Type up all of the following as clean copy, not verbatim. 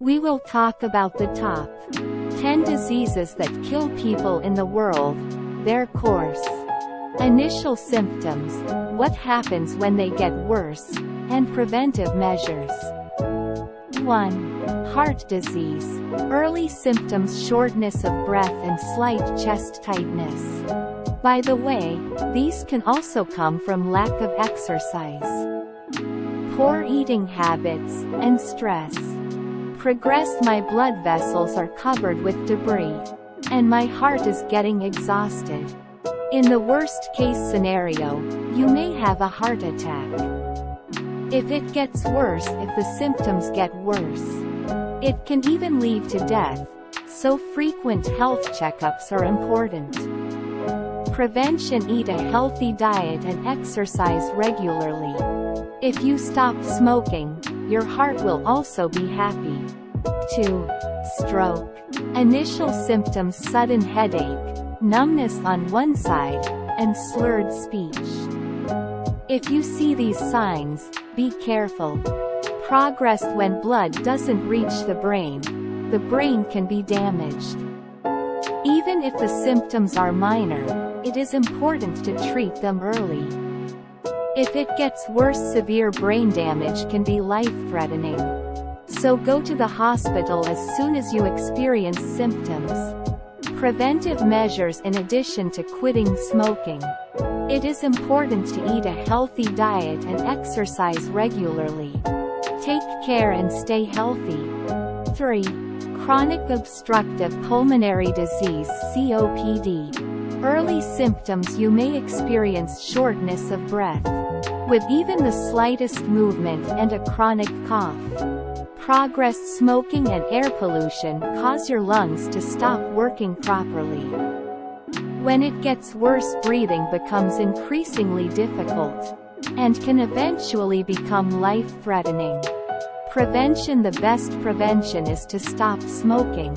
We will talk about the top 10 diseases that kill people in the world, their course, initial symptoms, what happens when they get worse, and preventive measures. 1. Heart disease. Early symptoms: shortness of breath and slight chest tightness. By the way, these can also come from lack of exercise, poor eating habits, and stress. Progressed: my blood vessels are covered with debris, and my heart is getting exhausted. In the worst case scenario, you may have a heart attack. If it gets worse, if the symptoms get worse, it can even lead to death, so frequent health checkups are important. Prevention: eat a healthy diet and exercise regularly. If you stop smoking, your heart will also be happy. 2. Stroke. Initial symptoms: sudden headache, numbness on one side, and slurred speech. If you see these signs, be careful. Progress: when blood doesn't reach the brain can be damaged. Even if the symptoms are minor, it is important to treat them early. If it gets worse, severe brain damage can be life-threatening. So go to the hospital as soon as you experience symptoms. Preventive measures: in addition to quitting smoking, it is important to eat a healthy diet and exercise regularly. Take care and stay healthy. 3. Chronic obstructive pulmonary disease (COPD). Early symptoms: you may experience shortness of breath, with even the slightest movement, and a chronic cough. Progress: smoking and air pollution cause your lungs to stop working properly. When it gets worse, breathing becomes increasingly difficult, and can eventually become life-threatening. Prevention: the best prevention is to stop smoking.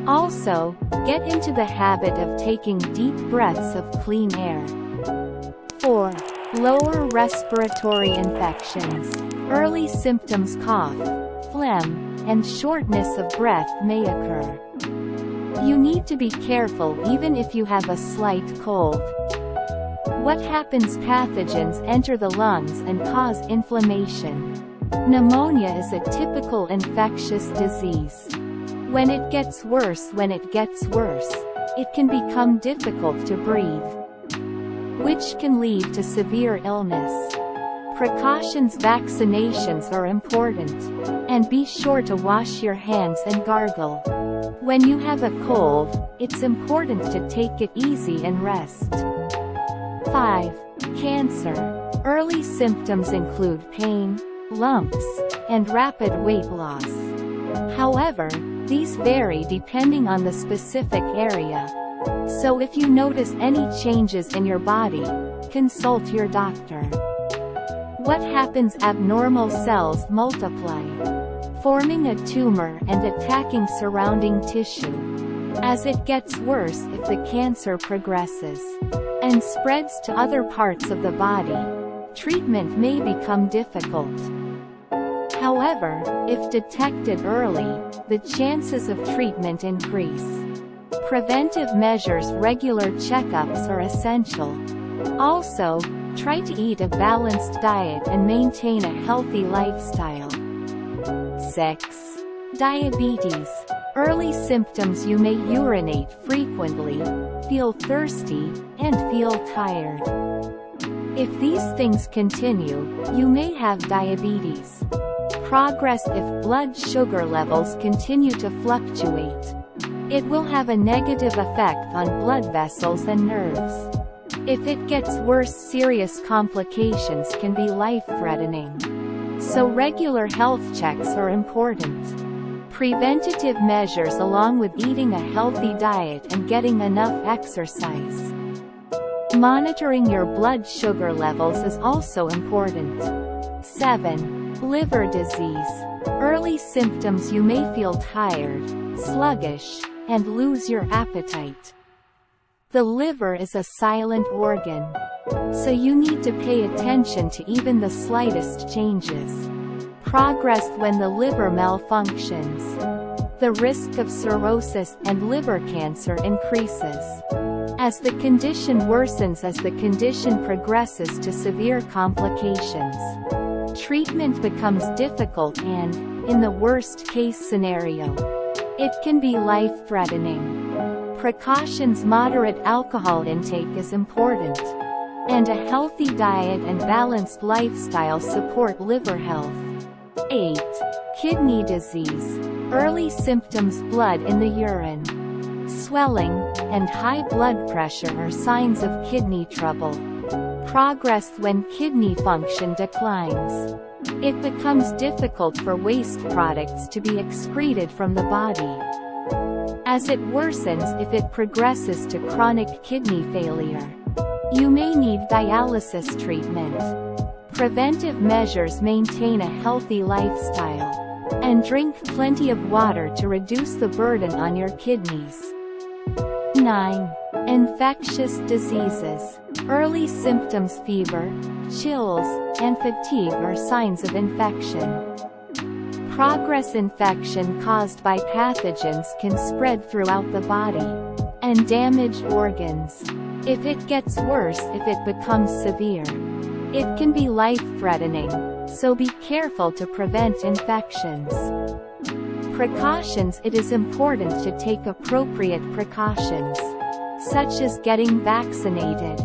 Also, get into the habit of taking deep breaths of clean air. 4. Lower respiratory infections. Early symptoms: cough, phlegm, and shortness of breath may occur. You need to be careful even if you have a slight cold. What happens? Pathogens enter the lungs and cause inflammation. Pneumonia is a typical infectious disease. When it gets worse, it can become difficult to breathe, which can lead to severe illness. Precautions: vaccinations are important, and be sure to wash your hands and gargle. When you have a cold, it's important to take it easy and rest. 5. Cancer. Early symptoms include pain, lumps, and rapid weight loss. However, these vary depending on the specific area. So if you notice any changes in your body, consult your doctor. What happens? Abnormal cells multiply, forming a tumor and attacking surrounding tissue. As it gets worse, if the cancer progresses and spreads to other parts of the body, treatment may become difficult. However, if detected early, the chances of treatment increase. Preventive measures: regular checkups are essential. Also, try to eat a balanced diet and maintain a healthy lifestyle. 6. Diabetes. Early symptoms: you may urinate frequently, feel thirsty, and feel tired. If these things continue, you may have diabetes. Progress: if blood sugar levels continue to fluctuate, it will have a negative effect on blood vessels and nerves. If it gets worse, serious complications can be life-threatening. So regular health checks are important. Preventative measures along with eating a healthy diet and getting enough exercise. Monitoring your blood sugar levels is also important. 7. Liver disease. Early symptoms: you may feel tired, sluggish, and lose your appetite. The liver is a silent organ, so you need to pay attention to even the slightest changes. Progress when the liver malfunctions. The risk of cirrhosis and liver cancer increases. As the condition worsens, as the condition progresses to severe complications, treatment becomes difficult and, in the worst-case scenario, it can be life-threatening. Precautions: moderate alcohol intake is important, and a healthy diet and balanced lifestyle support liver health. 8. Kidney disease. Early symptoms: blood in the urine, swelling, and high blood pressure are signs of kidney trouble. Progress when kidney function declines. It becomes difficult for waste products to be excreted from the body. As it worsens, if it progresses to chronic kidney failure, you may need dialysis treatment. Preventive measures: maintain a healthy lifestyle, and drink plenty of water to reduce the burden on your kidneys. 9. Infectious diseases. Early symptoms: fever, chills, and fatigue are signs of infection. Progress: infection caused by pathogens can spread throughout the body and damage organs. If it gets worse, if it becomes severe, it can be life-threatening, so be careful to prevent infections. Precautions: it is important to take appropriate precautions, such as getting vaccinated,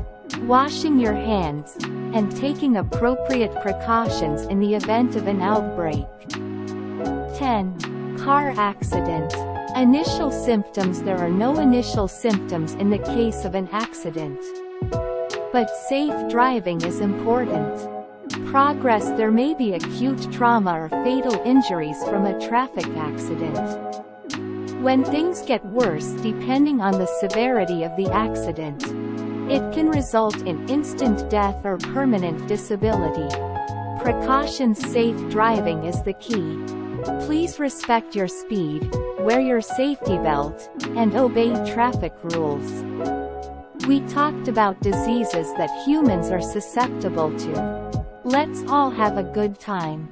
washing your hands, and taking appropriate precautions in the event of an outbreak. 10. Car accident. Initial symptoms: there are no initial symptoms in the case of an accident, but safe driving is important. Progress: there may be acute trauma or fatal injuries from a traffic accident. When things get worse, depending on the severity of the accident, it can result in instant death or permanent disability. Precautions: safe driving is the key. Please respect your speed, wear your safety belt, and obey traffic rules. We talked about diseases that humans are susceptible to. Let's all have a good time.